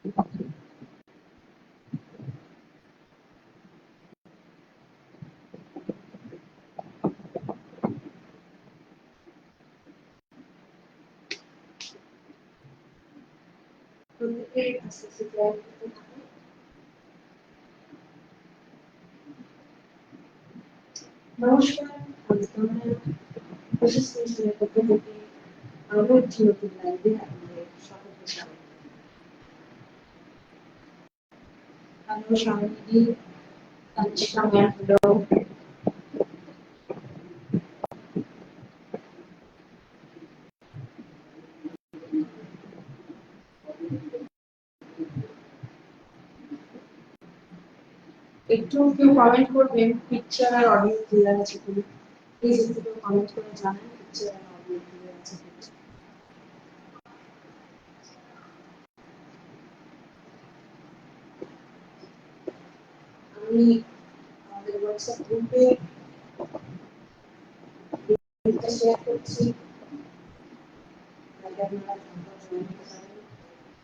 নমস্কার, আমি তোমার কোশিশ স্টেশনের পক্ষ থেকে আরো একটি নতুন লাইভে আপনাদের সকলকে স্বাগত। Hello Shamini, Anushka ma'am, hello. একটু কেউ কমেন্ট করবেন, পিকচার আর অডিও ক্লিয়ার আছে কিনা প্লিজ একটু কেউ কমেন্ট করে জানান পিকচার আর অডিও ক্লিয়ার আছে কিনা। আমি আমাদের হোয়াটসঅ্যাপ গ্রুপে লিংকটা শেয়ার করছি, আপনারা জয়েন করতে পারেন।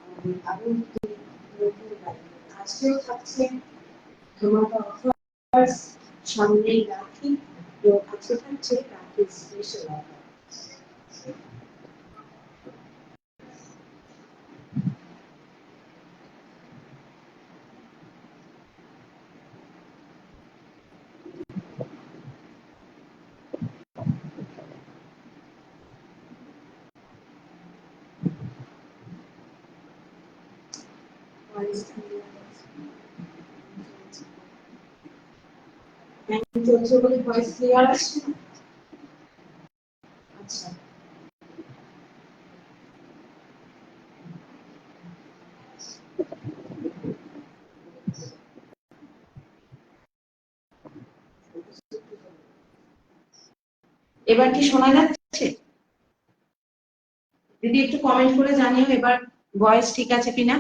আমাদের আরো একটি নতুন লাইভ আজকেও থাকছে ধামাকা অফার্স, সামনেই রাখি, তো আজকে থাকছে রাখি স্পেশাল অফার। চলছে বলে ভয়েস ক্লিয়ার আসছে? আচ্ছা, এবার কি শোনা যাচ্ছে? দিদি একটু কমেন্ট করে জানিও এবার ভয়েস ঠিক আছে কিনা।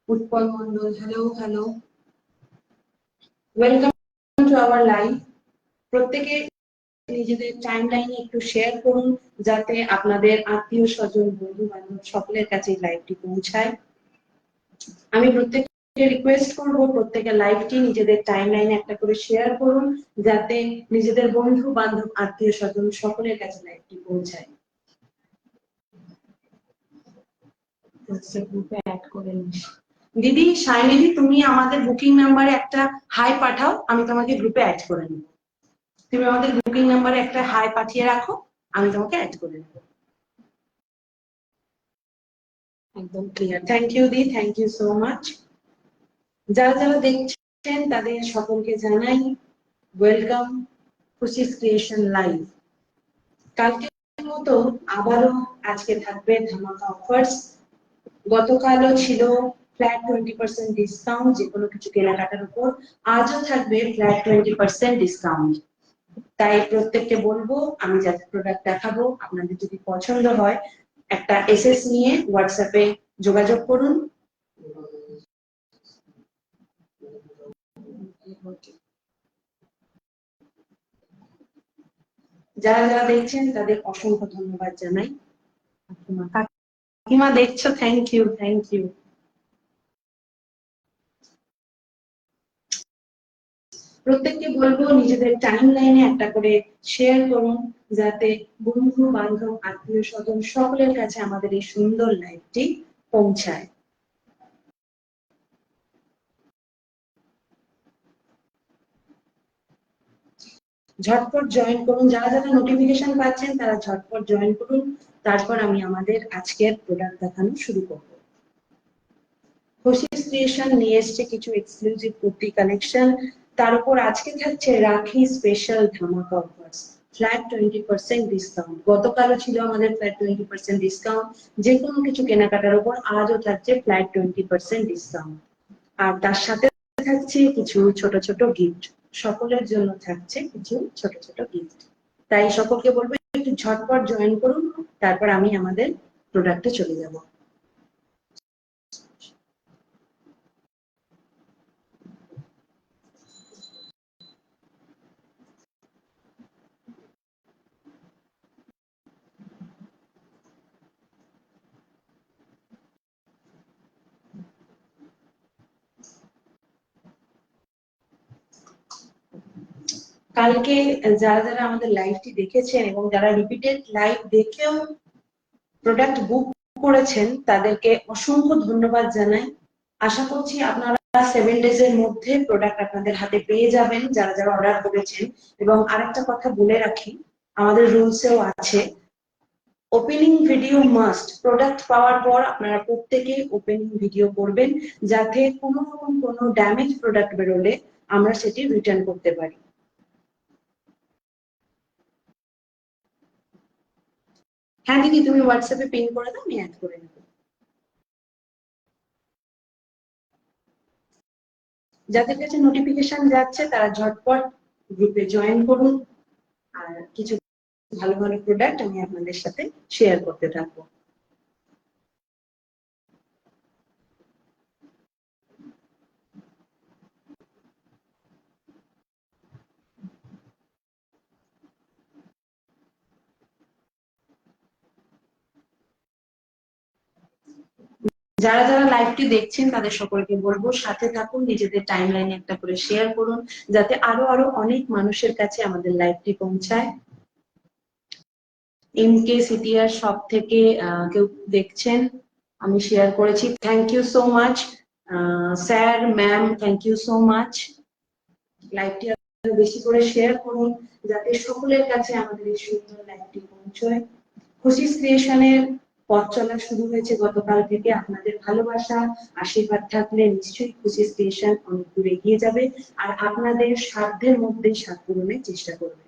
Utpal Mondal, hello hello, welcome to our live. প্রত্যেকে নিজেদের টাইমলাইনে একটু শেয়ার করুন যাতে আপনাদের আত্মীয় স্বজন বন্ধু বান্ধব সকলের কাছে লাইভটি পৌঁছায়। আমি প্রত্যেককে রিকোয়েস্ট করব প্রত্যেকে লাইভটি নিজেদের টাইমলাইনে একটা করে শেয়ার করুন যাতে নিজেদের বন্ধু বান্ধব আত্মীয় স্বজন সকলের কাছে লাইভটি পৌঁছায়। গ্রুপে অ্যাড করে নিস। দিদি শাইনিদি, তুমি আমাদের বুকিং নাম্বারে একটা হাই পাঠাও, আমি তোমাকে গ্রুপে অ্যাড করে নেব। তুমি আমাদের বুকিং নাম্বারে একটা হাই পাঠিয়ে রাখো, আমি তোমাকে অ্যাড করে নেব। একদম ক্লিয়ার, থ্যাংক ইউ দি, থ্যাংক ইউ সো মাচ। যারা যারা দেখছেন তাদের সকলকে জানাই ওয়েলকাম খুশিস ক্রিয়েশন লাইভ। কালকের মতো আবারও আজকে থাকবে ধামাকা অফার্স। গতকালও ছিল ফ্ল্যাট 20% ডিসকাউন্ট যে কোনো কিছু কেনাকাটার উপর, আজও থাকবে ফ্ল্যাট 20% ডিসকাউন্ট। তাই প্রত্যেককে বলবো আমি যা প্রোডাক্ট দেখাবো আপনাদের যদি পছন্দ হয় একটা এসএস নিয়ে হোয়াটসঅ্যাপে যোগাযোগ করুন। যারা যারা দেখছেন তাদের অসংখ্য ধন্যবাদ জানাই। কাকিমা দেখছো, থ্যাংক ইউ, থ্যাংক ইউ। প্রত্যেককে বলবো নিজেদের টাইম লাইনে একটা করে শেয়ার করুন যাতে বন্ধু বান্ধব আত্মীয় স্বজন সকলের কাছে আমাদের এই সুন্দর লাইভটি পৌঁছায়। ঝটপট জয়েন করুন, যারা যারা নোটিফিকেশন পাচ্ছেন তারা ঝটপট জয়েন করুন, তারপর আমি আমাদের আজকের প্রোডাক্ট দেখানো শুরু করব। খুশিস ক্রিয়েশন নিয়ে এসছে কিছু এক্সক্লুসিভ কুর্তি কালেকশন, তার উপর আজকে থাকছে রাখি স্পেশাল ধামাকা অফার্স, ফ্ল্যাট 20% ডিসকাউন্ট। গতকালও ছিল আমাদের ফ্ল্যাট 20% ডিসকাউন্ট, যে কোনো কিছু কেনাকাটার উপর আজও থাকছে ফ্ল্যাট 20% ডিসকাউন্ট। আর তার সাথে থাকছে কিছু ছোট ছোট গিফট, সকলের জন্য থাকছে কিছু ছোট ছোট গিফট। তাই সকলকে বলবো একটু ঝটপট জয়েন করুন, তারপর আমি আমাদের প্রোডাক্টে চলে যাব। কালকে যারা যারা আমাদের লাইভটি দেখেছেন এবং যারা রিপিটেড লাইভ দেখেও প্রোডাক্ট বুক করেছেন তাদেরকে অসংখ্য ধন্যবাদ জানাই। আশা করছি আপনারা 7 ডেজ এর মধ্যে প্রোডাক্ট আপনাদের হাতে পেয়ে যাবেন যারা যারা অর্ডার করেছেন। এবং আরেকটা কথা বলে রাখি, আমাদের রুলসেও আছে ওপেনিং ভিডিও মাস্ট। প্রোডাক্ট পাওয়ার পর আপনারা প্রত্যেকে ওপেনিং ভিডিও করবেন যাতে কোনো রকম কোনো ড্যামেজ প্রোডাক্ট বেরোলে আমরা সেটি রিটার্ন করতে পারি। হ্যাঁ দিদি, তুমি হোয়াটসঅ্যাপে পিন করে দাও, আমি অ্যাড করে নেব। যাদের কাছে নোটিফিকেশন যাচ্ছে তারা ঝটপট গ্রুপে জয়েন করুন, আর কিছু ভালো ভালো প্রোডাক্ট আমি আপনাদের সাথে শেয়ার করতে থাকবো। যারা যারা লাইভটি দেখছেন তাদের সকলকে বলবো সাথে থাকুন, নিজেদের টাইম লাইনে একটা করে শেয়ার করুন যাতে আরো আরো অনেক মানুষের কাছে আমাদের লাইভটি পৌঁছায়। এমকে সিটিআর সব থেকে কেউ দেখছেন, আমি শেয়ার করেছি, thank you so much sir ma'am, thank you so much. লাইভটি আরো বেশি করে শেয়ার করুন যাতে সকলের কাছে আমাদের এই সুন্দর লাইভটি পৌঁছয়। খুশি ক্রিয়েশনের পথ চলা শুরু হয়েছে গতকাল থেকে। আপনাদের ভালোবাসা আশীর্বাদ থাকলে নিশ্চয়ই খুশি ক্রিয়েশন অনেক দূর এগিয়ে যাবে, আর আপনাদের সাধ্যের মধ্যে সাধ পূরণের চেষ্টা করবে।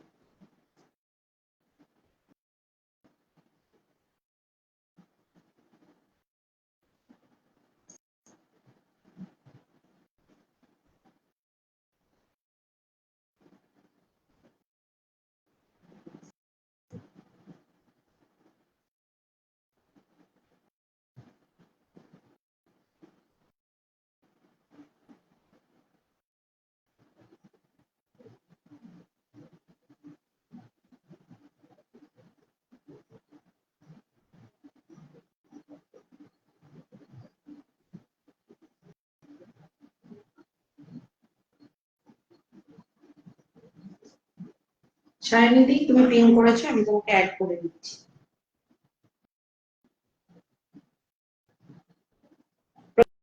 সায়নিধি, তুমি পিন করেছো, আমি তোমাকে অ্যাড করে দিচ্ছি।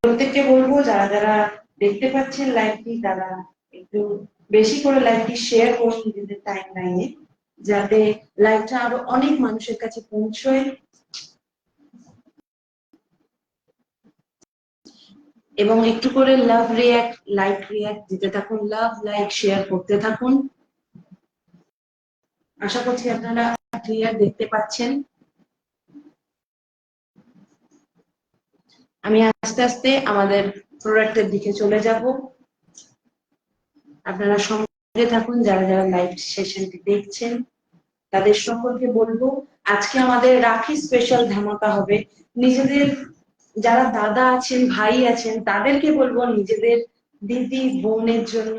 প্রত্যেককে বলবো যারা যারা দেখতে পাচ্ছেন লাইভটি তারা একটু বেশি করে লাইভটি শেয়ার করুন নিজেদের টাইম লাইনে যাতে লাইভটা আরো অনেক মানুষের কাছে পৌঁছয়। এবং একটু করে লাভ রিয়াক্ট, লাইক রিয়াক্ট দিতে থাকুন, লাভ লাইক শেয়ার করতে থাকুন। আশা করছি আপনারা ক্লিয়ার দেখতে পাচ্ছেন। আমি আস্তে আস্তে আমাদের প্রোডাক্টের দিকে চলে যাব, আপনারা সঙ্গে থাকুন। যারা যারা লাইভ সেশনটি দেখছেন তাদের সকলকে বলবো আজকে আমাদের রাখি স্পেশাল ধামাকা হবে। নিজেদের যারা দাদা আছেন, ভাই আছেন, তাদেরকে বলবো নিজেদের দিদি বোনের জন্য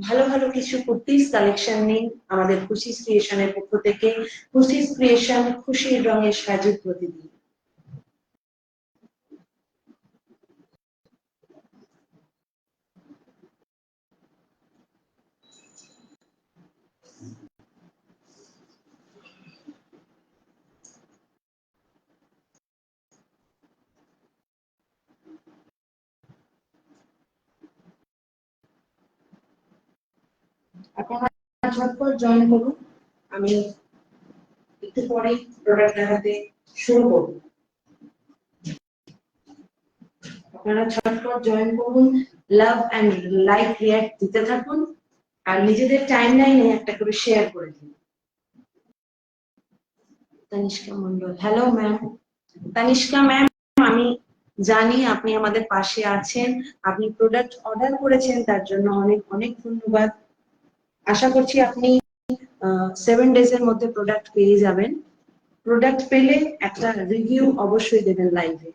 ভালো ভালো কিছু কুর্তিস কালেকশন নিন আমাদের খুশি ক্রিয়েশনের পক্ষ থেকে। খুশি ক্রিয়েশন, খুশির রঙে সাজে প্রতিদিন। আপনারা ঝটপট জয়েন করুন, আমি একটু পরে প্রোডাক্ট দেখাতে শুরু করব। আপনারা ঝটপট জয়েন করুন, লাভ এন্ড লাইক রিয়াক্ট দিতে থাকুন, আর নিজেদের টাইম লাইনে একটা করে শেয়ার করে দিন। Tanishka Mondal, hello ma'am. Tanishka ma'am, আমি জানি আপনি আমাদের পাশে আছেন, আপনি প্রোডাক্ট অর্ডার করেছেন তার জন্য অনেক অনেক ধন্যবাদ। আশা করছি আপনি 7 ডেজ এর মধ্যে প্রোডাক্ট পেয়ে যাবেন। প্রোডাক্ট পেলে একটা রিভিউ অবশ্যই দেবেন লাইভে।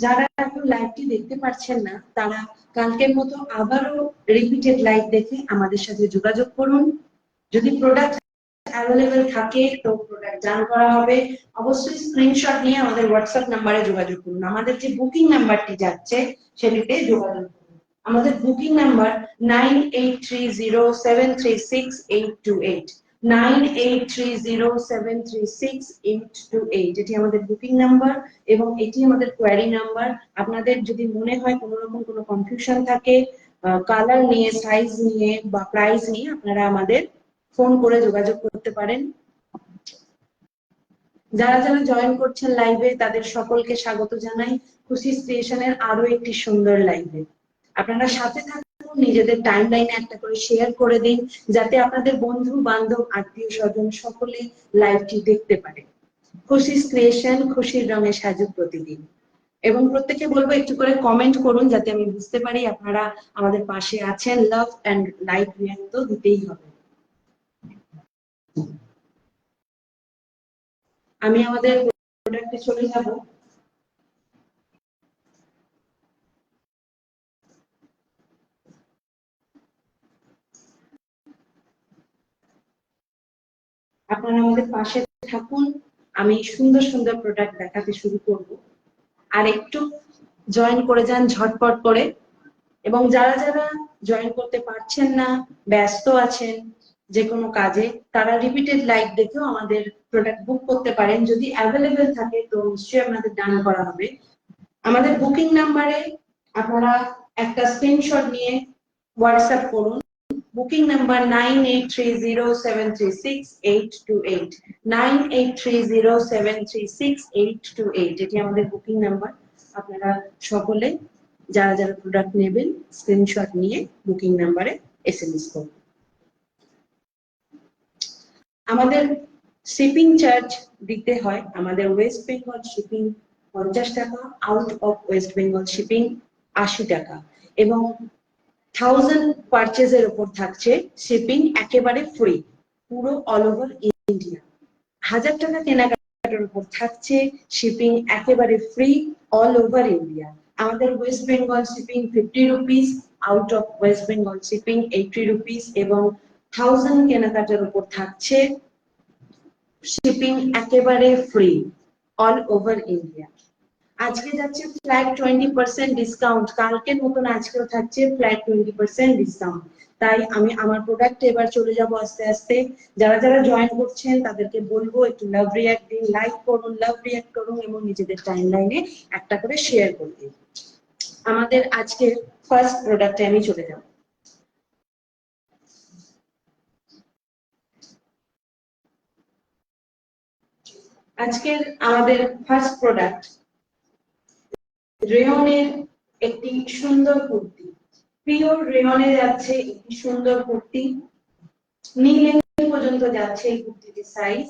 যারা এখন লাইভটি দেখতে পাচ্ছেন না তারা কালকের মতো আবারও রিপিটেড লাইভ দেখে আমাদের সাথে যোগাযোগ করুন। যদি প্রোডাক্ট অ্যাভেলেবেল থাকে তো প্রোডাক্ট ডান করা হবে। অবশ্যই স্ক্রিনশট নিয়ে আমাদের হোয়াটসঅ্যাপ নাম্বারে যোগাযোগ করুন। আমাদের যে বুকিং নাম্বারটি যাচ্ছে সেটিতে যোগাযোগ করুন। আমাদের বুকিং নাম্বার 9830736828 9830736828। এটি আমাদের বুকিং নাম্বার এবং এটি আমাদের কোয়ারি নাম্বার। আপনাদের যদি মনে হয় কোনো রকম কোনো কনফিউশন থাকে কালার নিয়ে, সাইজ নিয়ে বা প্রাইস নিয়ে, আপনারা আমাদের ফোন করে যোগাযোগ করতে পারেন। যারা যারা জয়েন করছেন লাইভে তাদের সকলকে স্বাগত জানাই খুশিস ক্রিয়েশনের আরো একটি সুন্দর লাইভে। আপনারা সাথে থাকুন, নিজেদের টাইম লাইনে একটা করে শেয়ার করে দিন যাতে আপনাদের বন্ধু বান্ধব আত্মীয় স্বজন সকলে লাইভটি দেখতে পারে। খুশিস ক্রিয়েশন, খুশির রঙে সাজুক প্রতিদিন। এবং প্রত্যেকে বলবো একটু করে কমেন্ট করুন যাতে আমি বুঝতে পারি আপনারা আমাদের পাশে আছেন। লাভ এন্ড লাইক রিয়াক্ট তো দিতেই হবে। আমি আমাদের প্রোডাক্টে চলে যাব। আপনারা আমাদের পাশে থাকুন, আমি সুন্দর সুন্দর প্রোডাক্ট দেখাতে শুরু করব। আর একটু জয়েন করে যান ঝটপট করে। এবং যারা যারা জয়েন করতে পারছেন না, ব্যস্ত আছেন যে কোনো কাজে, তারা রিপিটেড লাইভ দেখেও আমাদের প্রোডাক্ট বুক করতে পারেন। যদি অ্যাভেলেবেল থাকে তো নিশ্চয়ই আপনাদের ডান করা হবে। আমাদের বুকিং নাম্বারে আপনারা একটা স্ক্রিনশট নিয়ে হোয়াটসঅ্যাপ করুন। Booking number 9830736828 9830736828। এটি আমাদের বুকিং নাম্বার। আপনারা সকলে যারা যারা প্রোডাক্ট নেবেন স্ক্রিনশট নিয়ে বুকিং নাম্বারে এসএমএস করুন। আমাদের শিপিং চার্জ দিতে হয়। আমাদের ওয়েস্ট বেঙ্গল শিপিং 50 টাকা, out of West Bengal shipping 80 টাকা এবং 1000 পারচেজের উপর থাকছে শিপিং একেবারে ফ্রি পুরো অল ওভার ইন্ডিয়া। 1000 টাকা কেনাকাটার উপর থাকছে শিপিং একেবারে ফ্রি অল ওভার ইন্ডিয়া। আমাদের West Bengal shipping 50 rupees, out of West Bengal shipping 80 rupees এবং 1000 কেনাকাটার উপর থাকছে শিপিং একেবারে ফ্রি অল ওভার ইন্ডিয়া। আজকে যাচ্ছে ফ্ল্যাট 20% ডিসকাউন্ট, কালকের মতন আজকেও থাকছে ফ্ল্যাট 20% ডিসকাউন্ট। তাই আমি আমার প্রোডাক্টে এবার চলে যাব আস্তে আস্তে। যারা যারা জয়েন করছেন তাদেরকে বলবো একটু লাভ রিয়াক্ট দিন, লাইক করুন, লাভ রিয়াক্ট করুন এবং নিজেদের টাইম লাইনে একটা করে শেয়ার করে দিন। আমাদের আজকে ফার্স্ট প্রোডাক্টে আমি চলে যাব। আজকের আমাদের ফার্স্ট প্রোডাক্ট রেয়নের একটি সুন্দর কুর্তি। পিওর রেয়নে যাচ্ছে একটি সুন্দর কুর্তি। নি লেন্থ পর্যন্ত যাচ্ছে এই কুর্তিটির সাইজ।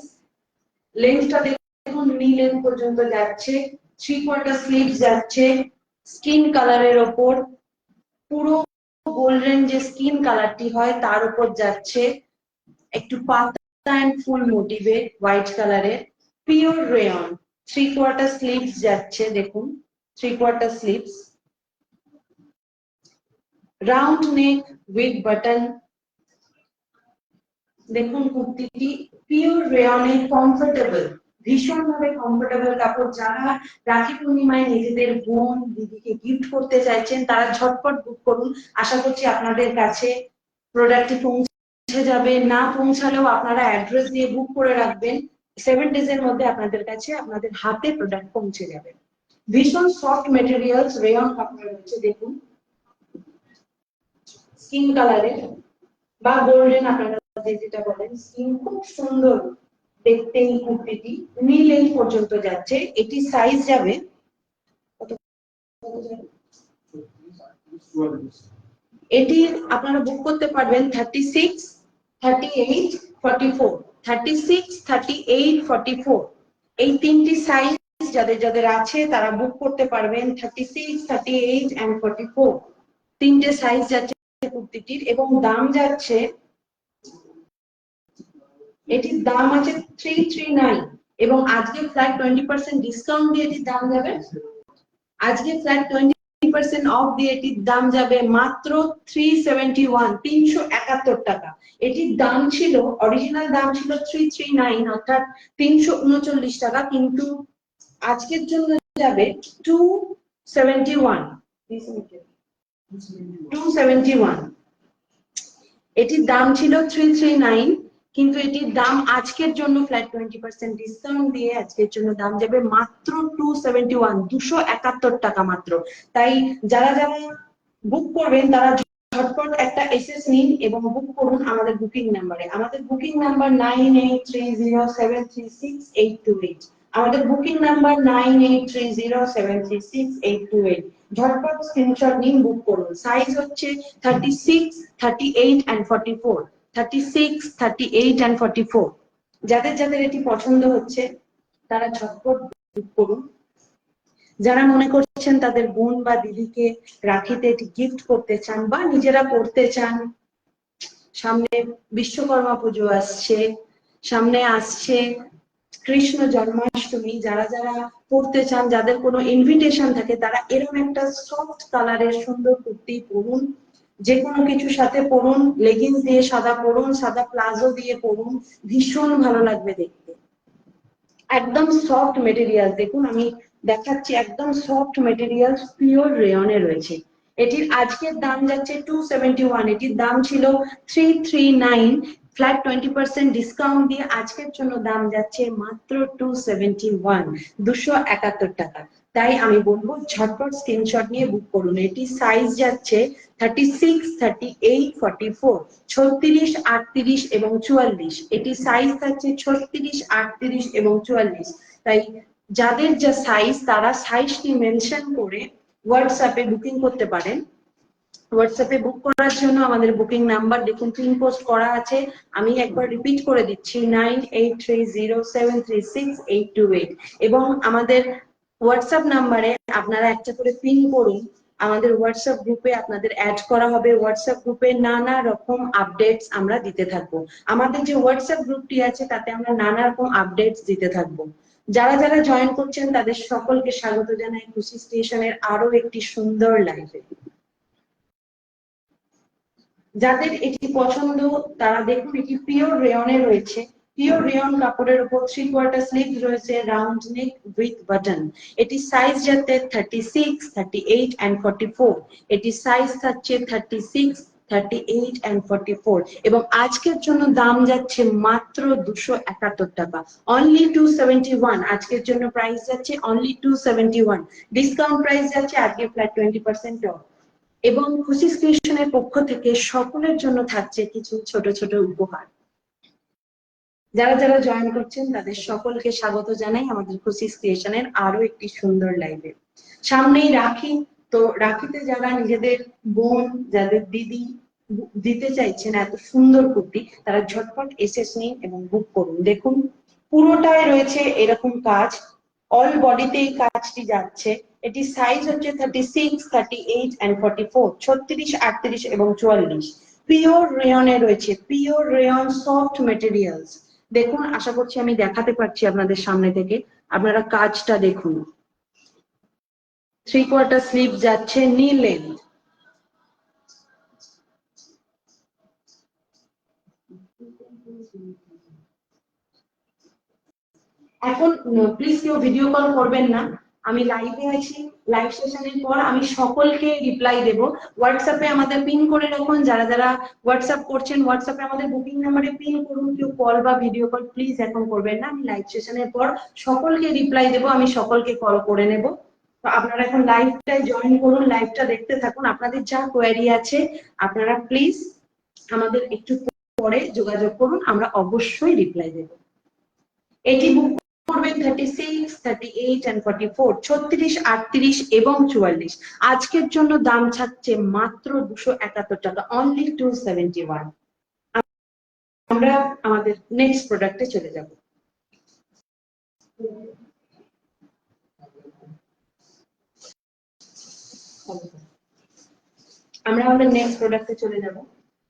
লেন্থটা দেখুন নি লেন্থ পর্যন্ত যাচ্ছে। 3/4 স্লিভস যাচ্ছে স্কিন কালারের ওপর, পুরো গোল্ডেন যে স্কিন কালারটি হয় তার উপর যাচ্ছে একটু পাতা এন্ড ফুল মোটিভে হোয়াইট কালারের পিওর রেয়ন। 3/4 স্লিভস যাচ্ছে, দেখুন 3/4 sleeves, round neck with button. দেখুন কুর্তিটি পিওর রেয়নে কমফোর্টেবল, ভীষণভাবে কমফোর্টেবল কাপড়। যারা রাখি পূর্ণিমায় নিজেদের বোন দিদিকে গিফট করতে চাইছেন তারা ঝটপট বুক করুন। আশা করছি আপনাদের কাছে প্রোডাক্টটি পৌঁছে যাবে। না পৌঁছালেও আপনারা অ্যাড্রেস দিয়ে বুক করে রাখবেন, 7 days এর মধ্যে আপনাদের কাছে আপনাদের হাতে প্রোডাক্ট পৌঁছে যাবে। ভীষণ সফট মেটেরিয়ালস রেয়ন কাপড় রয়েছে, দেখুন স্কিন কালারের বা গোল্ডেন আপনারা যেটা বলেন, স্কিন খুব সুন্দর দেখতে এই কুর্তিটি। নি লেন্থ পর্যন্ত যাচ্ছে। এটি সাইজ যাবে এটি আপনারা বুক করতে পারবেন 36, 38, 44, 36, 38, 44 এই তিনটি সাইজ যাদের যাদের আছে তারা বুক করতে পারবেন। 36, 38 and 44 তিনটে সাইজ যাচ্ছে কুর্তিটির এবং দাম যাচ্ছে, এটির দাম আছে 339 এবং আজকে ফ্ল্যাট 20% ডিসকাউন্ট দিয়ে এটির দাম যাবে আজকে ফ্ল্যাট 20% অফ দিয়ে এটির দাম যাবে মাত্র 371, 371 টাকা। এটির দাম ছিল, অরিজিনাল দাম ছিল 339 অর্থাৎ 339 টাকা, কিন্তু আজকের জন্য যাবে 271। এটির দাম ছিল 339, কিন্তু এটির দাম আজকের জন্য ফ্ল্যাট 20% ডিসকাউন্ট দিয়ে আজকের জন্য দাম যাবে মাত্র 271, 271 টাকা মাত্র। তাই যারা যারা বুক করবেন তারা ঝটপট একটা এসএস নিন এবং বুক করুন আমাদের বুকিং নাম্বারে। আমাদের বুকিং নাম্বার 9830736828। আমাদের বুকিং নাম্বার 9830736828। ঝটপট স্ক্রিনশট নিন, বুক করুন। সাইজ হচ্ছে 36, 38 and 44, 36, 38 and 44। যাদের যাদের এটি পছন্দ হচ্ছে তারা ঝটপট বুক করুন। যারা মনে করছেন তাদের বোন বা দিদিকে রাখিতে এটি গিফট করতে চান বা নিজেরা পড়তে চান, সামনে বিশ্বকর্মা পুজো আসছে, সামনে আসছে কৃষ্ণ জন্মাষ্টমী, যারা যারা পড়তে চান, যাদের কোনো ইনভিটেশন থাকে, তারা এরকম একটা সফট কালারের সুন্দর কুর্তি পরুন। যে কোনো কিছুর সাথে পরুন, লেগিংস দিয়ে সাদা পরুন, সাদা প্লাজো দিয়ে পরুন, ভীষণ ভালো লাগবে দেখতে। একদম সফট মেটেরিয়াল, দেখুন আমি দেখাচ্ছি, একদম সফট মেটেরিয়াল, পিওর রেয়নে রয়েছে। এটির আজকের দাম যাচ্ছে 271, এটির দাম ছিল 339, ফ্ল্যাট 20% ডিসকাউন্ট দিয়ে আজকের জন্য দাম যাচ্ছে মাত্র 271, 271 টাকা। তাই আমি বলবো ঝটপট স্ক্রিনশট নিয়ে বুক করুন। এটি সাইজ যাচ্ছে 36, 38, 44, 36, 38 এবং 44। এটি সাইজ থাকছে 36, 38 এবং 44। তাই যাদের যা সাইজ তারা সাইজটি মেনশন করে হোয়াটসঅ্যাপে বুকিং করতে পারেন। হোয়াটসঅ্যাপে বুক করার জন্য আমাদের বুকিং নাম্বার দেখুন পিন পোস্ট করা আছে, আমি একবার রিপিট করে দিচ্ছি 9830736828। এবং আমাদের হোয়াটসঅ্যাপ নাম্বারে আপনারা একটা করে পিন করুন, আমাদের হোয়াটসঅ্যাপ গ্রুপে আপনাদের অ্যাড করা হবে। হোয়াটসঅ্যাপ গ্রুপে নানা রকম আপডেটস আমরা দিতে থাকবো। আমাদের যে হোয়াটসঅ্যাপ গ্রুপটি আছে তাতে আমরা নানা রকম আপডেটস দিতে থাকবো। যারা যারা জয়েন করছেন তাদের সকলকে স্বাগত জানাই খুশি স্টেশনের আরো একটি সুন্দর লাইভে। যাদের এটি পছন্দ তারা দেখুন, এটি পিওর রেয়নে রয়েছে। পিওর রেয়ন কাপড়ের উপর 3/4 স্লিভস রয়েছে, রাউন্ড নেক উইথ বাটন। এটি সাইজ যাচ্ছে 36, 38 and 44। এটি সাইজ থাকছে 36, 38 and 44 এবং আজকের জন্য দাম যাচ্ছে মাত্র 271 টাকা, অনলি 271। আজকের জন্য প্রাইস যাচ্ছে অনলি 271, ডিসকাউন্ট প্রাইস যাচ্ছে আজকে ফ্ল্যাট 20% অফ। এবং খুশি ক্রিয়েশনের পক্ষ থেকে সকলের জন্য থাকছে কিছু ছোট ছোট উপহার। যারা যারা জয়েন করছেন তাদের সকলকে স্বাগত জানাই আমাদের খুশি ক্রিয়েশনের আরো একটি সুন্দর লাইভে। সামনেই রাখি, তো রাখিতে যারা নিজেদের বোন, যাদের দিদি দিতে চাইছেন এত সুন্দর কুর্তি, তারা ঝটপট এসএস নিন এবং বুক করুন। দেখুন পুরোটাই রয়েছে এরকম কাজ, অল বডিতে এই কাজটি যাচ্ছে। এটি সাইজ হচ্ছে 36, 38 and 44, 36, 38 এবং 44। পিওর রেয়নে রয়েছে, পিওর রেয়ন সফট মেটেরিয়ালস। দেখুন আশা করছি আমি দেখাতে পারছি আপনাদের সামনে থেকে, আপনারা কাজটা দেখুন। 3/4 স্লিভ যাচ্ছে নি লেন্থ। এখন প্লিজ কেউ ভিডিও কল করবেন না, আমি লাইভে আছি, লাইভ সেশনের পর আমি সকলকে রিপ্লাই দেব। হোয়াটসঅ্যাপে আমাদের পিন করে রাখুন, যারা যারা হোয়াটসঅ্যাপ করছেন হোয়াটসঅ্যাপে আমাদের বুকিং নাম্বারে পিন করুন। কেউ কল বা ভিডিও কল প্লিজ এখন করবেন না, আমি লাইভ সেশনের পর সকলকে রিপ্লাই দেব, আমি সকলকে কল করে নেব। তো আপনারা এখন লাইভটাই জয়েন করুন, লাইভটা দেখতে থাকুন। আপনাদের যা কোয়েরি আছে আপনারা প্লিজ আমাদের একটু পরে যোগাযোগ করুন, আমরা অবশ্যই রিপ্লাই দেব। এটি বুক করবেন 36, 38 and 44, 36, 38 এবং 44। আজকের জন্য দাম থাকছে মাত্র 271 টাকা, অনলি 271। আমরা আমাদের নেক্সট প্রোডাক্টে চলে যাব। আমরা আমাদের নেক্সট প্রোডাক্টে চলে যাব।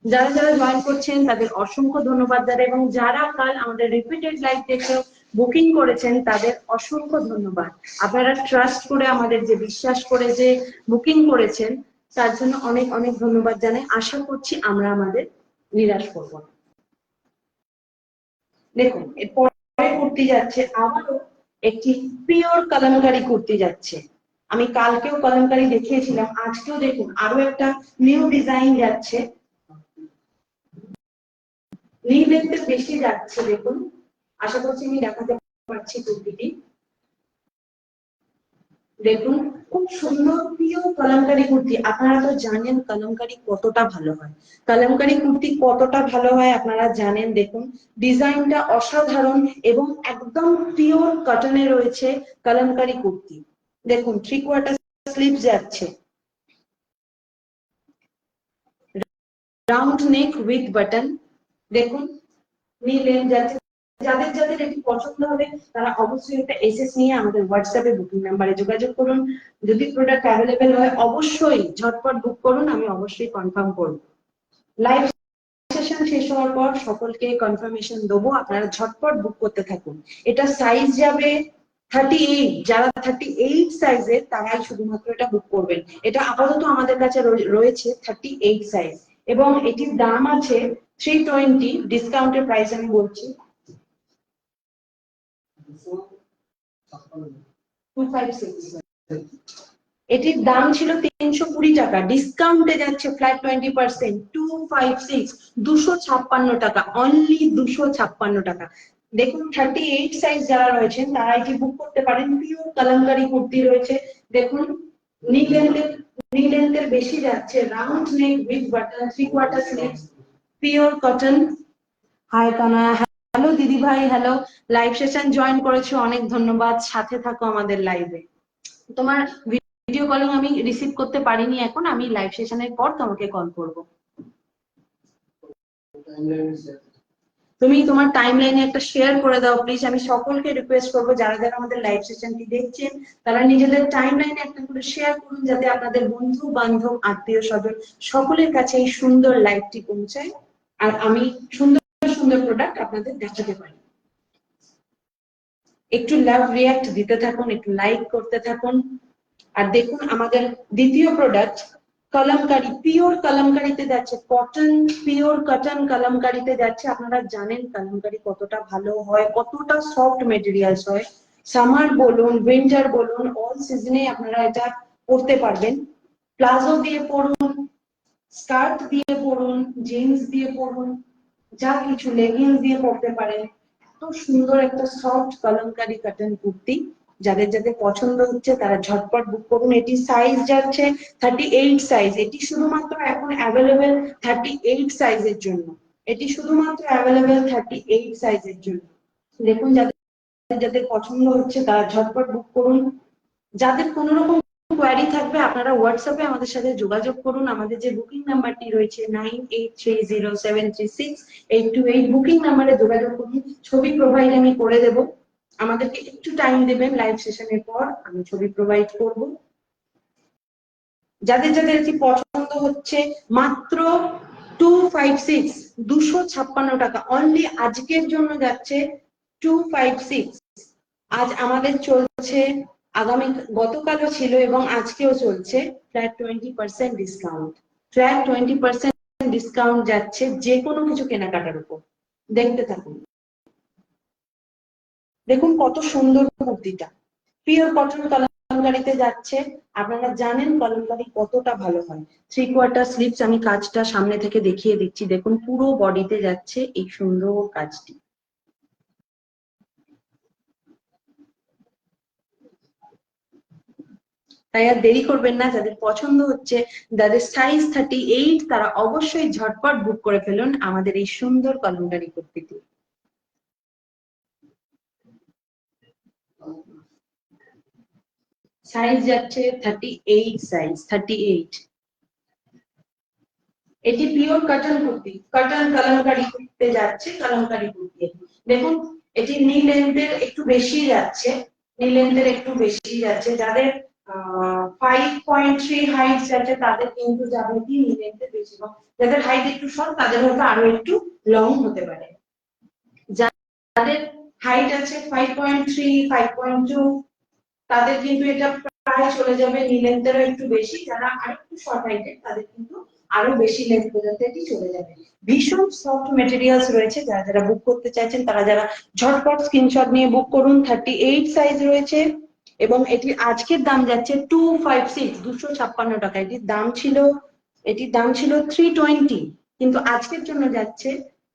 যারা যারা জয়েন করছেন তাদের অসংখ্য ধন্যবাদ, এবং যারা কাল আমাদের রিপিটেড লাইভ দেখলো বুকিং করেছেন তাদের অসংখ্য ধন্যবাদ। আপনারা ট্রাস্ট করে, আমাদের যে বিশ্বাস করে যে বুকিং করেছেন, তার জন্য অনেক অনেক ধন্যবাদ জানাই। আশা করছি আমরা আমাদের নিরাশ করব না। দেখুন, এরপরে কুর্তি যাচ্ছে আবারও একটি পিওর কলমকারী কুর্তি যাচ্ছে। আমি কালকেও কলমকারী দেখিয়েছিলাম, আজকেও দেখুন আরো একটা নিউ ডিজাইন যাচ্ছে। নি লেন্থের বেশি যাচ্ছে, দেখুন। আশা করছি আমি দেখাতে পারছি কুর্তিটি। দেখুন, খুব সুন্দর পিওর কলমকারী কুর্তি। আপনারা তো জানেন কলমকারী কতটা ভালো হয়, কলমকারী কুর্তি কতটা ভালো হয় আপনারা জানেন। দেখুন ডিজাইনটা অসাধারণ এবং একদম পিওর কটনে রয়েছে কলমকারী কুর্তি। দেখুন 3/4 স্লিভ যাচ্ছে, রাউন্ড নেক উইথ বাটন। দেখুন নি লেন্থ যাচ্ছে। যাদের যাদের এটি পছন্দ হবে তারা অবশ্যই এটা এসএস নিয়ে আমাদের হোয়াটসঅ্যাপে বুকিং নাম্বারে যোগাযোগ করুন। যদি প্রোডাক্ট অ্যাভেলেবেল হয় অবশ্যই ঝটপট বুক করুন, আমি অবশ্যই কনফার্ম করব। লাইভ সেশন শেষ হওয়ার পর সকলকে কনফার্মেশন দেবো, আপনারা ঝটপট বুক করতে থাকুন। এটা সাইজ যাবে 38, যারা 38 সাইজের তারাই শুধুমাত্র এটা বুক করবেন। এটা আপাতত আমাদের কাছে রয়েছে 38 সাইজ এবং এটির দাম আছে 320। ডিসকাউন্টের প্রাইস আমি বলছি 256। এটির দাম ছিল 320 টাকা, ডিসকাউন্টে যাচ্ছে ফ্ল্যাট 20%, 256, 256 টাকা, অনলি 256 টাকা। দেখুন 38 সাইজ যারা রয়েছেন তারা এটি বুক করতে পারেন। পিওর কলমকারী কুর্তি রয়েছে। দেখুন নি লেন্থের বেশি যাচ্ছে, round neck with button, 3/4 sleeves, pure cotton. Hi কানা, হ্যালো দিদি ভাই, হ্যালো। লাইভ সেশন জয়েন করেছো, অনেক ধন্যবাদ। সাথে থাকো আমাদের লাইভে। তোমার ভিডিও কলিং আমি রিসিভ করতে পারিনি এখন, আমি লাইভ সেশনের পর তোমাকে কল করব। তুমি তোমার টাইমলাইনে একটা শেয়ার করে দাও প্লিজ। আমি সকলকে রিকোয়েস্ট করবো যারা যারা আমাদের লাইভ সেশনটি দেখছেন তারা নিজেদের টাইমলাইনে একটা করে শেয়ার করুন, যাতে আপনাদের বন্ধু বান্ধব আত্মীয় স্বজন সকলের কাছে এই সুন্দর লাইভটি পৌঁছায় আর আমি সুন্দর সুন্দর প্রোডাক্ট আপনাদের দেখাতে পারি। একটু লাভ রিয়াক্ট দিতে থাকুন, একটু লাইক করতে থাকুন। আর দেখুন আমাদের দ্বিতীয় প্রোডাক্ট কলমকারী, পিওর কলমকারীতে যাচ্ছে, কটন, পিওর কটন কলমকারীতে যাচ্ছে। আপনারা জানেন কলমকারী কতটা ভালো হয়, কতটা সফট মেটেরিয়ালস হয়। সামার বলুন, উইন্টার বলুন, অল সিজনে আপনারা এটা পরতে পারবেন। প্লাজো দিয়ে পরুন, স্কার্ট দিয়ে পরুন, জিন্স দিয়ে পরুন, যা কিছু লেগিংস দিয়ে পরতে পারেন। এত সুন্দর একটা সফট কলমকারী কটন কুর্তি। যাদের যাদের পছন্দ হচ্ছে তারা ঝটপট বুক করুন। এটি সাইজ যাচ্ছে 38 সাইজ। এটি শুধুমাত্র এখন অ্যাভেলেবেল 38 সাইজের জন্য। এটি শুধুমাত্র অ্যাভেলেবেল 38 সাইজের জন্য। দেখুন যাদের যাদের পছন্দ হচ্ছে তারা ঝটপট বুক করুন। যাদের কোনো রকম কোয়ারি থাকবে আপনারা হোয়াটসঅ্যাপে আমাদের সাথে যোগাযোগ করুন। আমাদের যে বুকিং নাম্বারটি রয়েছে 9830736828, বুকিং নাম্বারে যোগাযোগ করুন। ছবি প্রোভাইড আমি করে দেব, আমাদেরকে একটু টাইম দেবেন, লাইভ সেশনের পর আমি ছবি প্রোভাইড করব। যাদের যাদের এটি পছন্দ হচ্ছে মাত্র 256, 256 টাকা, অনলি আজকের জন্য যাচ্ছে 256। আজ আমাদের চলছে, আগামী গতকালও ছিল এবং আজকেও চলছে ফ্ল্যাট 20% ডিসকাউন্ট। ফ্ল্যাট 20% ডিসকাউন্ট যাচ্ছে যে কোনো কিছু কেনাকাটার উপর। দেখতে থাকুন। দেখুন কত সুন্দর কুর্তিটা, পিওর কটন কলমকারীতে যাচ্ছে। আপনারা জানেন কলমকারী কতটা ভালো হয়। 3/4 স্লিভস, আমি কাজটা সামনে থেকে দেখিয়ে দিচ্ছি। দেখুন পুরো বডিতে যাচ্ছে এই সুন্দর কাজটি। তাই আর দেরি করবেন না, যাদের পছন্দ হচ্ছে, যাদের সাইজ 38, তারা অবশ্যই ঝটপট বুক করে ফেলুন আমাদের এই সুন্দর কলমকারী কুর্তিটি। সাইজ যাচ্ছে 38 সাইজ, 38। এটি পিওর কটন কুর্তি, কটন কলমকারীতে যাচ্ছে, কলমকারী কুর্তি। দেখুন এটি নি লেন্থের একটু বেশি যাচ্ছে, নি লেন্থের একটু বেশি যাচ্ছে। যাদের 5.3 হাইট যাচ্ছে তাদের কিন্তু যাবে কি নি লেন্থের বেশি, যাদের হাইট একটু শর্ট তাদের হয়তো আরো একটু লং হতে পারে। যাদের হাইট আছে 5.3 5.2, তাদের কিন্তু এটা প্রায় চলে যাবে নি লেন্থেরও একটু বেশি। যারা আরেকটু শর্ট হাইটের তাদের কিন্তু আরো বেশি লেন্থ পর্যন্ত এটি চলে যাবে। ভীষণ সফট মেটেরিয়ালস রয়েছে, যারা যারা বুক করতে চাইছেন তারা যারা ঝটপট স্ক্রিনশট নিয়ে বুক করুন। 38 সাইজ রয়েছে এবং এটির আজকের দাম যাচ্ছে 256 256 টাকা। এটির দাম ছিল 320, কিন্তু আজকের জন্য যাচ্ছে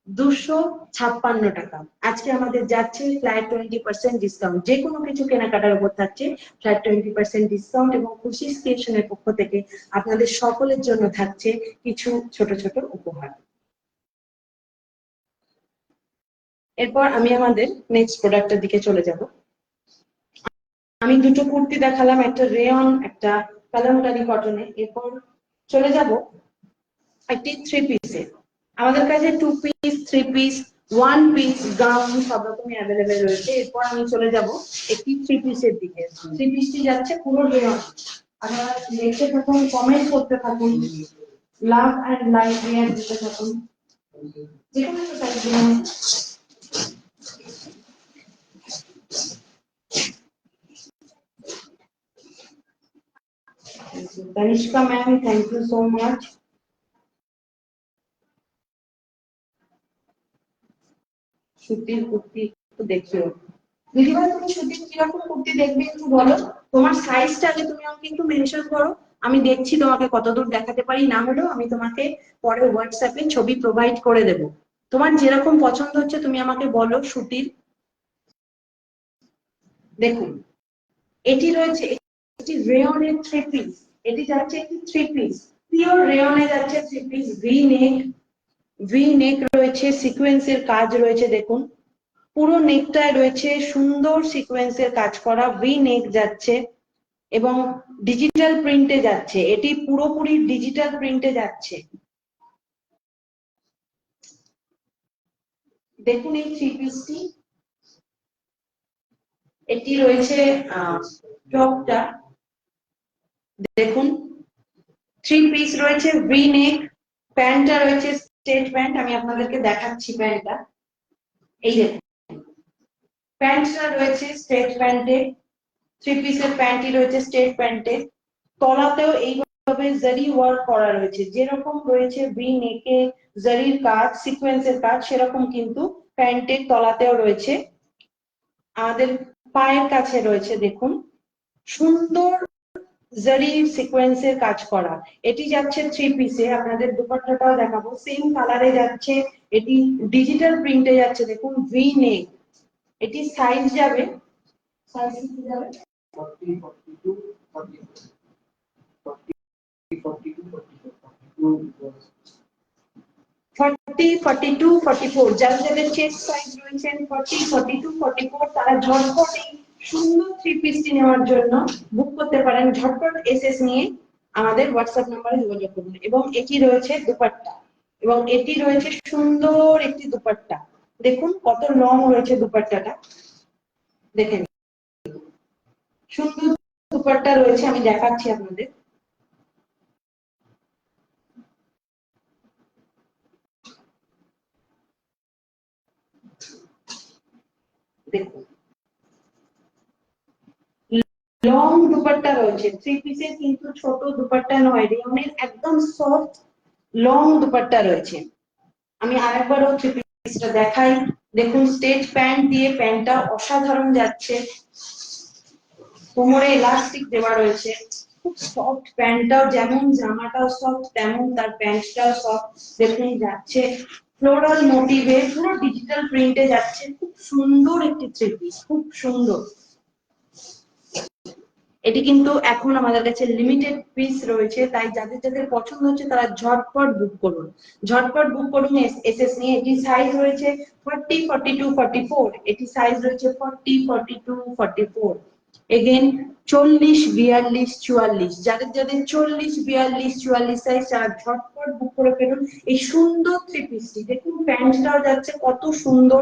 256 টাকা। আজকে আমাদের যাচ্ছে ফ্ল্যাট 20% ডিসকাউন্ট, যে কোনো কিছু কেনাকাটার উপর থাকছে ফ্ল্যাট 20% ডিসকাউন্ট। এবং খুশি স্টেশনের পক্ষ থেকে আপনাদের সকলের জন্য থাকছে কিছু ছোট ছোট উপহার। এরপর আমি আমাদের নেক্সট প্রোডাক্টের দিকে চলে যাব। আমি দুটো কুর্তি দেখালাম, একটা রেয়ন একটা কালামকারী কটনে। এরপর চলে যাব একটি থ্রি পিসে। আমাদের কাছে 2 পিস 3 পিস 1 পিস গাউন সব রকমই অ্যাভেলেবেল রয়েছে। এরপর আমি চলে যাব একটি 3 পিসের দিকে। 3 পিসটি যাচ্ছে পুরো রেয়ন। আপনারা দেখতে থাকুন, কমেন্ট করতে থাকুন, লাভ এন্ড লাইক রিয়াক্ট দিতে থাকুন। যেকোনো একটা টাইপ দিন। Tanishka ma'am, thank you so much. সুতির কুর্তি একটু দেখিও। দিদিভাই তুমি সুতির কিরকম কুর্তি দেখবে একটু বলো, তোমার সাইজটা আগে তুমি আমাকে একটু মেনশন করো। আমি দেখছি তোমাকে কতদূর দেখাতে পারি, না হলেও আমি তোমাকে পরে হোয়াটসঅ্যাপে ছবি প্রোভাইড করে দেব। তোমার যেরকম পছন্দ হচ্ছে তুমি আমাকে বলো সুতির। দেখুন এটি রয়েছে একটি রেয়নের 3 পিস। এটি যাচ্ছে একটি 3 পিস, পিওর রেয়নে যাচ্ছে 3 পিস। ভি নেক রয়েছে, সিকোয়েন্সের কাজ রয়েছে। দেখুন পুরো নেকটায় রয়েছে সুন্দর সিকোয়েন্সের কাজ করা, ভি নেক যাচ্ছে এবং ডিজিটাল প্রিন্টে যাচ্ছে। এটি পুরোপুরি ডিজিটাল প্রিন্টে যাচ্ছে। দেখুন এই থ্রি পিসটি, এটি রয়েছে টপটা। দেখুন 3 পিস রয়েছে, ভি নেক, প্যান্টটা রয়েছে স্ট্রেট প্যান্ট। আমি আপনাদেরকে দেখাচ্ছি প্যান্টটা। এই দেখুন প্যান্টটা রয়েছে স্ট্রেট প্যান্টে, 3 পিসের প্যান্টই রয়েছে স্ট্রেট প্যান্টে। তলাতেও এইভাবে জারি ওয়ার্ক করা রয়েছে, যেরকম রয়েছে ভি নেকে জারির কাজ সিকোয়েন্সের কাজ, সেরকম কিন্তু প্যান্টের তলাতেও রয়েছে। আমাদের পায়ের কাছে রয়েছে দেখুন সুন্দর জারি সিকোয়েন্সের কাজ করা। এটি যাচ্ছে 3 পিসে। আপনাদের দুপাট্টাটাও দেখাবো, সেম কালারে যাচ্ছে। এটি ডিজিটাল প্রিন্টে যাচ্ছে। দেখুন ভি নেক, এটি সাইজ যাবে, সাইজ কি যাবে 40 42 44। যারা যাদের চেস্ট সাইজ রয়েছেন 40 42 44, তারা ঝটপট এই সুন্দর 3 পিসটি নেওয়ার জন্য বুক করতে পারেন। ঝটপট এসএস নিয়ে আমাদের হোয়াটসঅ্যাপ নাম্বারে যোগাযোগ করুন। এবং এটি রয়েছে দুপাট্টা, এবং এটি রয়েছে সুন্দর একটি দুপাট্টা। দেখুন কত লং রয়েছে দুপাট্টাটা, দেখেন সুন্দর দুপাট্টা রয়েছে। আমি দেখাচ্ছি আপনাদের। দেখুন লং দুপাট্টা রয়েছে, 3 পিসের কিন্তু ছোট দুপাট্টা নয়, রেয়নের একদম সফট লং দুপাট্টা রয়েছে। আমি আরেকবারও 3 পিসটা দেখাই। দেখুন স্টেজ প্যান্ট দিয়ে, প্যান্টটা অসাধারণ যাচ্ছে, কোমরে ইলাস্টিক দেওয়া রয়েছে, খুব সফট। প্যান্টটাও যেমন জামাটাও সফট তেমন তার প্যান্টটাও সফট। দেখুন যাচ্ছে ফ্লোরাল মোটিভে, পুরো ডিজিটাল প্রিন্টে যাচ্ছে। খুব সুন্দর একটি 3 পিস, খুব সুন্দর। এটি কিন্তু এখন আমাদের কাছে লিমিটেড পিস রয়েছে, তাই যাদের যাদের পছন্দ হচ্ছে তারা ঝটপট বুক করুন, ঝটপট বুক করুন এসএস নিয়ে। এটি সাইজ রয়েছে 40 42 44, এটি সাইজ রয়েছে 40 42 44। এগেন 40 42 44, যাদের যাদের 40 42 44 সাইজ তারা ঝটপট বুক করে ফেলুন এই সুন্দর 3 পিসটি। দেখুন প্যান্টটাও যাচ্ছে কত সুন্দর,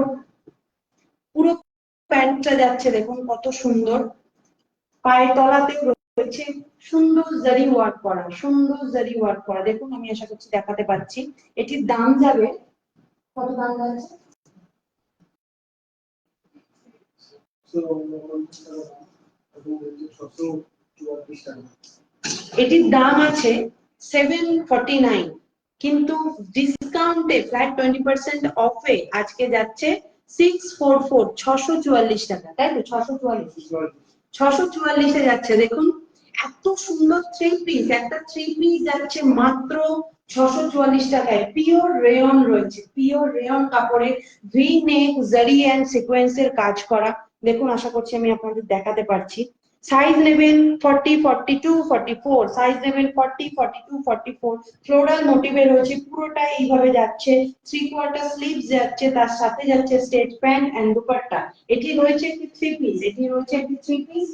পুরো প্যান্টটা যাচ্ছে দেখুন কত সুন্দর। পায়ের তলাতে রয়েছে সুন্দর জারি ওয়ার্ক করা, সুন্দর জারি ওয়ার্ক করা। দেখুন আমি আশা করছি দেখাতে পাচ্ছি। এটির দাম যাবে, কত দাম যাচ্ছে এটির দাম আছে 749, কিন্তু ডিসকাউন্টে ফ্ল্যাট 20% অফে আজকে যাচ্ছে 644, 644 টাকা, তাই তো? 644 যাচ্ছে। দেখুন এত সুন্দর থ্রি পিস, একটা থ্রি পিস যাচ্ছে মাত্র 644 টাকায়। পিওর রেয়ন রয়েছে, পিওর রেয়ন কাপড়ে ভি নেক জারি এন্ড সিকোয়েন্সের কাজ করা। দেখুন আশা করছি আমি আপনাদের দেখাতে পারছি। সাইজ নেবেন 40, 42, 44, সাইজ নেবেন 40, 42, 44। ফ্লোরাল মোটিভে রয়েছে, পুরোটাই এইভাবে যাচ্ছে। 3/4 স্লিভস যাচ্ছে, তার সাথে যাচ্ছে স্টেট প্যান্ট এন্ড দুপাট্টা। এটি রয়েছে একটি থ্রি পিস, এটি রয়েছে একটি থ্রি পিস।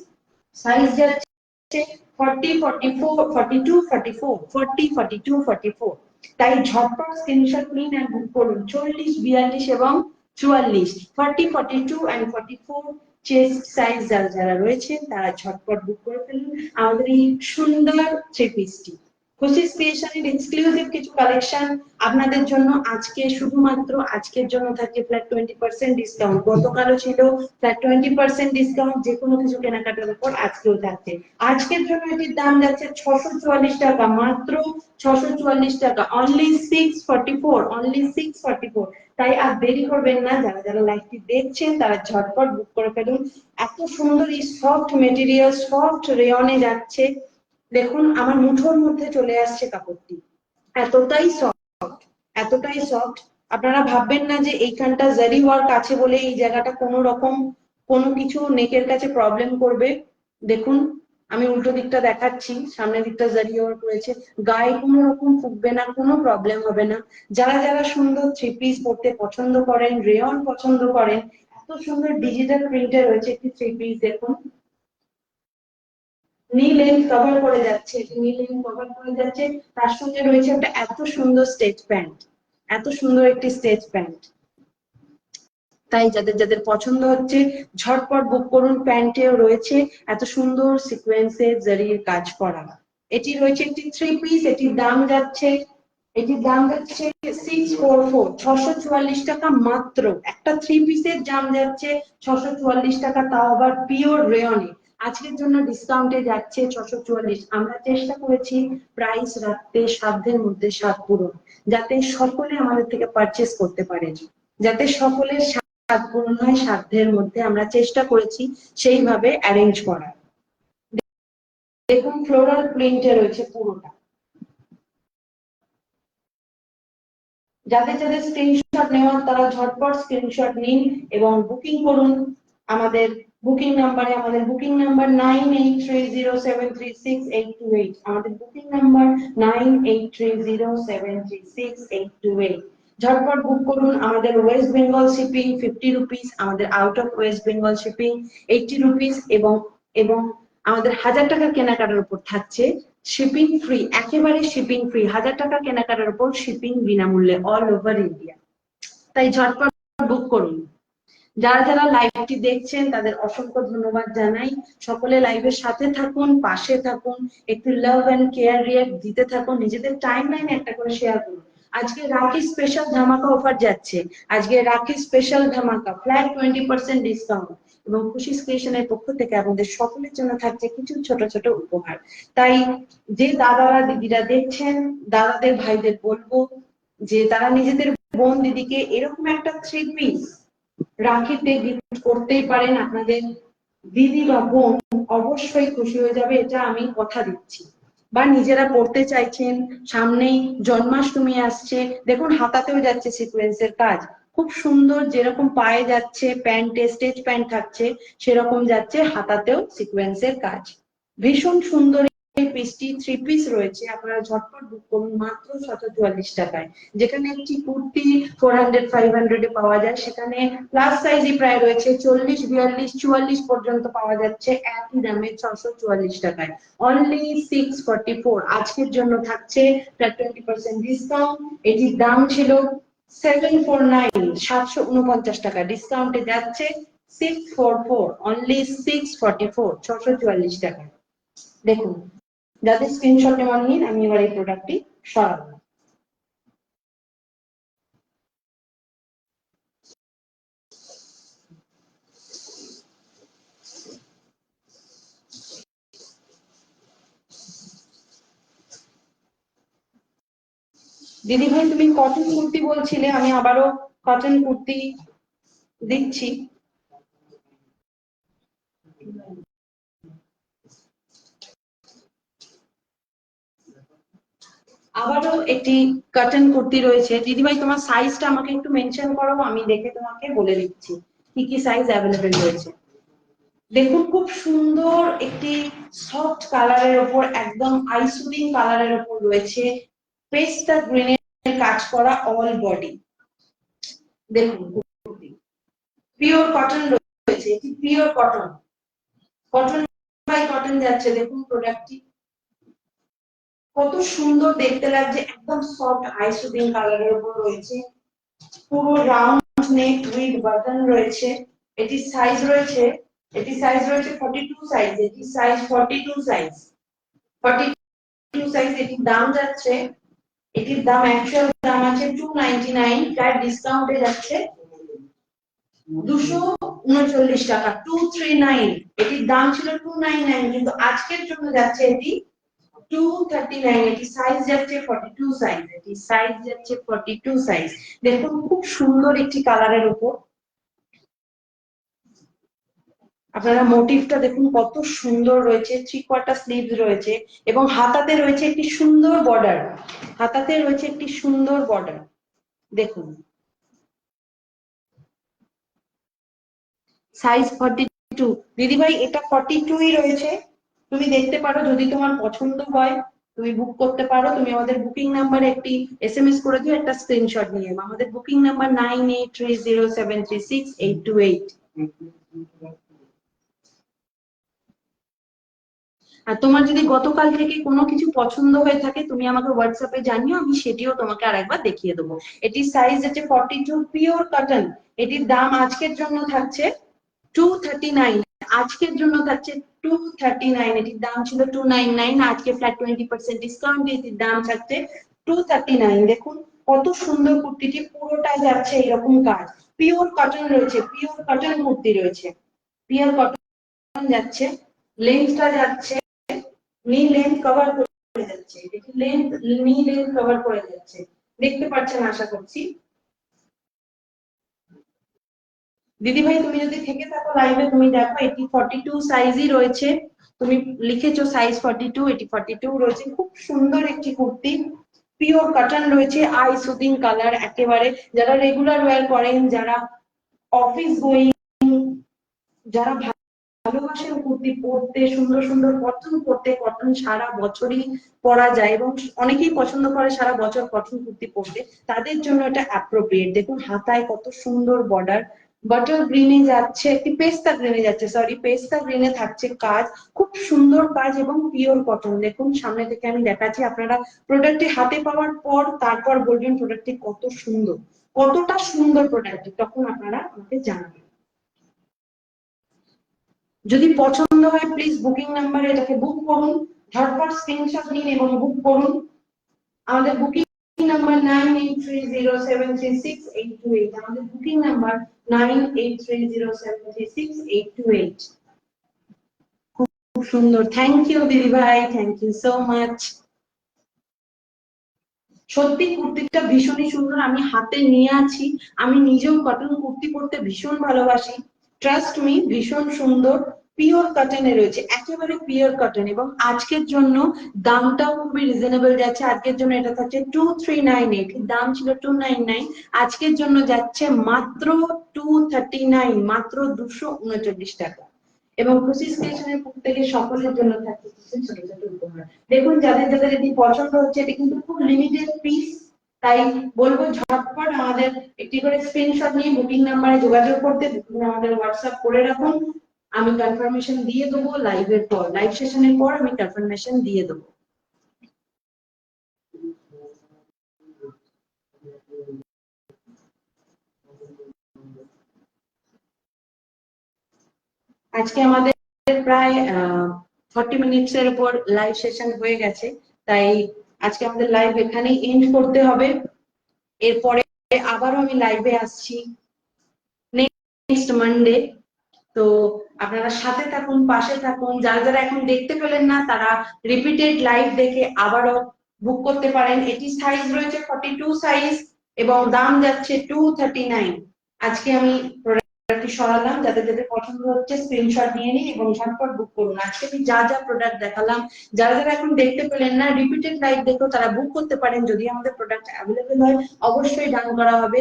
সাইজ যাচ্ছে 40, 44, 42, 44, 40, 42, 44। তাই ঝটপট স্ক্রিনশট নিন আর বুক করুন। 40, 42 এবং 44, 40, 42 এন্ড 44 চেস্ট সাইজ যারা যারা রয়েছে তারা ঝটপট বুক করে ফেলুন আমাদের এই সুন্দর থ্রি পিসটি। খুশিস ক্রিয়েশনের এক্সক্লুসিভ কিছু কালেকশন আপনাদের জন্য আজকে, শুধুমাত্র আজকের জন্য থাকছে ফ্ল্যাট 20% ডিসকাউন্ট। গতকালও ছিল ফ্ল্যাট 20% ডিসকাউন্ট, যে কোনো কিছু কেনাকাটার উপর আজকেও থাকছে। আজকের জন্য এটির দাম যাচ্ছে 644 টাকা, মাত্র 644 টাকা, অনলি 644, অনলি 644। তাই আর দেরি করবেন না, যারা যারা লাইভটি দেখছেন তারা ঝটপট বুক করে ফেলুন। এত সুন্দর এই সফট মেটেরিয়াল, সফট রেয়নে যাচ্ছে। দেখুন আমার মুঠোর মধ্যে চলে আসছে কাপড়টি, এতটাই সফট, এতটাই সফট। আপনারা ভাববেন না যে এইখানটা জারি ওয়ার্ক আছে বলে এই জায়গাটা কোনো রকম কোনো কিছু নেকের কাছে প্রবলেম করবে। দেখুন আমি উল্টো দিকটা দেখাচ্ছি, সামনের দিকটা জারি ওয়ার্ক রয়েছে, গায়ে কোনো রকম ফুটবে না, কোনো প্রবলেম হবে না। যারা যারা সুন্দর থ্রি পিস পরতে পছন্দ করেন, রেয়ন পছন্দ করেন, এত সুন্দর ডিজিটাল প্রিন্টে রয়েছে একটি থ্রি পিস। দেখুন নি লেন্থ কভার করে যাচ্ছে, নি লেন্থ কভার করে যাচ্ছে, তার সঙ্গে রয়েছে একটা এত সুন্দর স্টেজ প্যান্ট, এত সুন্দর একটি স্টেজ প্যান্ট। তাই যাদের যাদের পছন্দ হচ্ছে ঝটপট বুক করুন। প্যান্টেও রয়েছে এত সুন্দর সিকোয়েন্সের জারির কাজ করা। এটি রয়েছে একটি থ্রি পিস, এটির দাম যাচ্ছে 644, 644 টাকা মাত্র। একটা থ্রি পিসের দাম যাচ্ছে 644 টাকা, তাও আবার পিওর রেয়নে। আজকের জন্য ডিসকাউন্টে যাচ্ছে 644। আমরা চেষ্টা করেছি প্রাইস রাখতে সাধ্যের মধ্যে সাধ পূরণ, যাতে সকলে আমাদের থেকে পারচেস করতে পারে, যাতে সকলের সাধ পূরণ হয়। সাধ্যের মধ্যে আমরা চেষ্টা করেছি সেইভাবে অ্যারেঞ্জ করার। দেখুন ফ্লোরাল প্রিন্টে রয়েছে পুরোটা। যাদের যাদের স্ক্রিনশট নেওয়ার তারা ঝটপট স্ক্রিনশট নিন এবং বুকিং করুন আমাদের বুকিং নাম্বারে। আমাদের বুকিং নাম্বার 9830736828, আমাদের বুকিং নাম্বার 9830736828। ঝটপট বুক করুন। আমাদের ওয়েস্ট বেঙ্গল শিপিং 50 রুপিস, আমাদের out of West Bengal shipping 80 rupees, এবং এবং আমাদের 1000 টাকা কেনাকাটার উপর থাকছে শিপিং ফ্রি, একেবারে শিপিং ফ্রি। 1000 টাকা কেনাকাটার উপর শিপিং বিনামূল্যে অল ওভার ইন্ডিয়া। তাই ঝটপট বুক করুন। যারা যারা লাইভটি দেখছেন তাদের অসংখ্য ধন্যবাদ জানাই। সকলে লাইভের সাথে থাকুন, পাশে থাকুন, একটু লাভ এন্ড কেয়ার রিয়াক্ট দিতে থাকুন, নিজেদের টাইম লাইনে একটা করে শেয়ার করুন। আজকে রাখি স্পেশাল ধামাকা অফার যাচ্ছে, আজকে রাখি স্পেশাল ধামাকা, ফ্ল্যাট 20% ডিসকাউন্ট, এবং খুশিস ক্রিয়েশনের পক্ষ থেকে আমাদের সকলের জন্য থাকছে কিছু ছোট ছোট উপহার। তাই যে দাদারা দিদিরা দেখছেন, দাদাদের ভাইদের বলবো যে তারা নিজেদের বোন দিদিকে এরকম একটা থ্রি পিস রাখিতে গিফট করতেই পারেন। আপনাদের দিদি বা বোন অবশ্যই খুশি হয়ে যাবে, এটা আমি কথা দিচ্ছি। বা নিজেরা পড়তে চাইছেন, সামনেই জন্মাষ্টমী আসছে, দেখুন হাতাতেও যাচ্ছে সিকোয়েন্সের কাজ, খুব সুন্দর। যেরকম পায়ে যাচ্ছে প্যান্টে স্টেজ প্যান্ট থাকছে, সেরকম যাচ্ছে হাতাতেও সিকোয়েন্সের কাজ। ভীষণ সুন্দর এই পিসটি থ্রি পিস রয়েছে, আপনারা ঝটপট বুক করুন মাত্র 744 টাকায়। যেখানে একটি কুর্তি 400, 500 এ পাওয়া যায়, সেখানে প্লাস সাইজই প্রায় রয়েছে 40, 42, 44 পর্যন্ত পাওয়া যাচ্ছে একই দামে 644 টাকায়, অনলি 644। আজকের জন্য থাকছে 20% ডিসকাউন্ট। এটির দাম ছিল 749, 749 টাকা, ডিসকাউন্টে যাচ্ছে 644, অনলি 644, 644 টাকা। দেখুন যাদের স্ক্রিনশট নেওয়ার নিন, আমি এবার এই প্রোডাক্টটি সরাবো। দিদি ভাই তুমি কটন কুর্তি বলছিলে, আমি আবারও কটন কুর্তি দিচ্ছি। আবারও একটি কটন কুর্তি রয়েছে। দিদিভাই তোমার সাইজটা আমাকে একটু মেনশন করো, আমি দেখে তোমাকে বলে দিচ্ছি কি কি সাইজ অ্যাভেলেবেল রয়েছে। দেখুন খুব সুন্দর একটি সফট কালারের ওপর, একদম আইসুদিং কালারের ওপর রয়েছে পেস্টা গ্রিনের কাজ করা অল বডি। দেখুন পিওর কটন রয়েছে, এটি pure cotton, cotton by cotton যাচ্ছে। দেখুন প্রোডাক্টটি কত সুন্দর দেখতে লাগছে, একদম সফট আইসুদিং কালারের উপর রয়েছে, পুরো রাউন্ড নেক উইথ বাটন রয়েছে। এটি সাইজ রয়েছে, 42 সাইজ, এটি সাইজ 42 সাইজ, 42 সাইজ। এটির দাম যাচ্ছে, এটির দাম অ্যাকচুয়াল দাম আছে 299, প্রায় ডিসকাউন্টে যাচ্ছে 239 টাকা, 239। এটির দাম ছিল 299, কিন্তু আজকের জন্য যাচ্ছে এটি 239। এটি সাইজ যাচ্ছে 42 সাইজ, এটি সাইজ যাচ্ছে 42 সাইজ। দেখুন খুব সুন্দর একটি কালারের উপর, আপনারা মোটিভটা দেখুন কত সুন্দর রয়েছে, 3/4 স্লিভস রয়েছে এবং হাতাতে রয়েছে একটি সুন্দর বর্ডার, হাতাতে রয়েছে একটি সুন্দর বর্ডার। দেখুন সাইজ 42। দিদিভাই এটা 42ই রয়েছে, তুমি দেখতে পারো, যদি তোমার পছন্দ হয় তুমি বুক করতে পারো। তুমি আমাদের বুকিং নাম্বারে একটি এসএমএস করে দিও, একটা স্ক্রিনশট নিয়ে। আমাদের বুকিং নাম্বার 9830736828। আর তোমার যদি গতকাল থেকে কোনো কিছু পছন্দ হয়ে থাকে তুমি আমাকে হোয়াটসঅ্যাপে জানিও, আমি সেটিও তোমাকে আরেকবার দেখিয়ে দেবো। এটির সাইজ আছে 42, পিওর কটন। এটির দাম আজকের জন্য থাকছে 239, আজকের জন্য থাকছে 239। এটির দাম ছিল 299, আজকে ফ্ল্যাট 20% ডিসকাউন্ট, এটির দাম থাকছে 239। দেখুন কত সুন্দর কুর্তিটি, পুরোটাই যাচ্ছে এরকম কাজ, পিওর কটন রয়েছে, পিওর কটন কুর্তি রয়েছে, পিওর কটন যাচ্ছে। লেন্থটা যাচ্ছে নি লেন্থ কভার করে যাচ্ছে, দেখি লেন্থ, নি লেন্থ কভার করে যাচ্ছে, দেখতে পাচ্ছেন আশা করছি। দিদি ভাই তুমি যদি থেকে থাকো লাইভে, তুমি দেখো এটি 42 সাইজই রয়েছে, তুমি লিখেছো সাইজ 42, এটি 42 রয়েছে। খুব সুন্দর একটি কুর্তি, পিওর কটন রয়েছে, আই সুদিং কালার একেবারে। যারা রেগুলার ওয়্যার করেন, যারা অফিস গোয়িং, যারা ভালোবাসেন কুর্তি পরতে, সুন্দর সুন্দর কটন পরতে, কটন সারা বছরই পরা যায় এবং অনেকেই পছন্দ করে সারা বছর কটন কুর্তি পরতে, তাদের জন্য এটা অ্যাপ্রোপ্রিয়েট। দেখুন হাতায় কত সুন্দর বর্ডার, বাটার গ্রিনে যাচ্ছে, একটি পেস্তা গ্রিনে যাচ্ছে, সরি পেস্তা গ্রিনে থাকছে কাজ, খুব সুন্দর কাজ এবং পিওর কটন। দেখুন সামনে থেকে আমি দেখাচ্ছি, আপনারা প্রোডাক্টটি হাতে পাওয়ার পর তারপর বলবেন প্রোডাক্টটি কত সুন্দর, কতটা সুন্দর প্রোডাক্টটি, তখন আপনারা আমাকে জানাবেন। যদি পছন্দ হয় প্লিজ বুকিং নাম্বারে এটাকে বুক করুন, ঝটপট স্ক্রিনশট নিন এবং বুক করুন। আমাদের বুকিং নাম্বার 9830736828, আমাদের বুকিং নাম্বার 9830736828। খুব সুন্দর, থ্যাংক ইউ দিদি ভাই, থ্যাংক ইউ সো মাচ। সত্যি কুর্তিটা ভীষণই সুন্দর, আমি হাতে নিয়ে আছি, আমি নিজেও কটন কুর্তি পরতে ভীষণ ভালোবাসি, ট্রাস্ট মি ভীষণ সুন্দর, পিওর কটনে রয়েছে, একেবারে পিওর কটন। এবং আজকের জন্য দামটাও খুবই রিজনেবল যাচ্ছে, আজকের জন্য এটা থাকছে 2398, দাম ছিল 299, আজকের জন্য যাচ্ছে মাত্র 239, মাত্র 239 টাকা। এবং খুশি স্টেশনের পক্ষ থেকে সকলের জন্য থাকছে ছোট ছোট উপহার। দেখুন যাদের যাদের এটি পছন্দ হচ্ছে, এটি কিন্তু খুব লিমিটেড পিস, তাই বলবো ঝটপট আমাদের একটি করে স্ক্রিনশট নিয়ে বুকিং নাম্বারে যোগাযোগ করতে, বুকিং আমাদের হোয়াটসঅ্যাপ করে রাখুন, আমি কনফার্মেশন দিয়ে দেবো লাইভের পর, লাইভ সেশনের পর আমি কনফার্মেশন দিয়ে দেবো। আজকে আমাদের প্রায় 40 মিনিটস এর উপর লাইভ সেশন হয়ে গেছে, তাই আজকে আমাদের লাইভ এখানেই এন্ড করতে হবে। এরপরে আবারও আমি লাইভে আসছি নেক্সট মানডে, তো আপনারা সাথে থাকুন, পাশে থাকুন। যারা যারা এখন দেখতে পেলেন না তারা রিপিটেড লাইভ দেখে আবারও বুক করতে পারেন। এটি সাইজ রয়েছে 42 সাইজ এবং দাম যাচ্ছে 239। আজকে আমি প্রোডাক্টটি সরালাম, যাদের যাদের পছন্দ হচ্ছে স্ক্রিনশট নিয়ে নিন এবং ঝটপট বুক করুন। আজকে আমি যা যা প্রোডাক্ট দেখালাম, যারা যারা এখন দেখতে পেলেন না, রিপিটেড লাইভ দেখেও তারা বুক করতে পারেন। যদি আমাদের প্রোডাক্ট অ্যাভেলেবেল হয় অবশ্যই ডান করা হবে।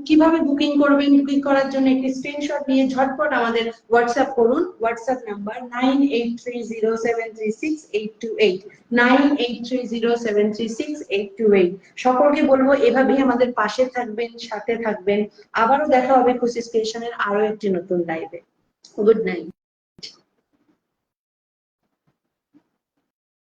কিভাবে বুকিং করবেন? বুকিং করার জন্য একটি স্ক্রিনশট নিয়ে ঝটপট আমাদের হোয়াটসঅ্যাপ করুন। WhatsApp number 9830736828, 9830736828। সকলকে বলবো এভাবেই আমাদের পাশে থাকবেন, সাথে থাকবেন। আবারও দেখা হবে খুশি স্টেশনের আরো একটি নতুন লাইভে। Good night.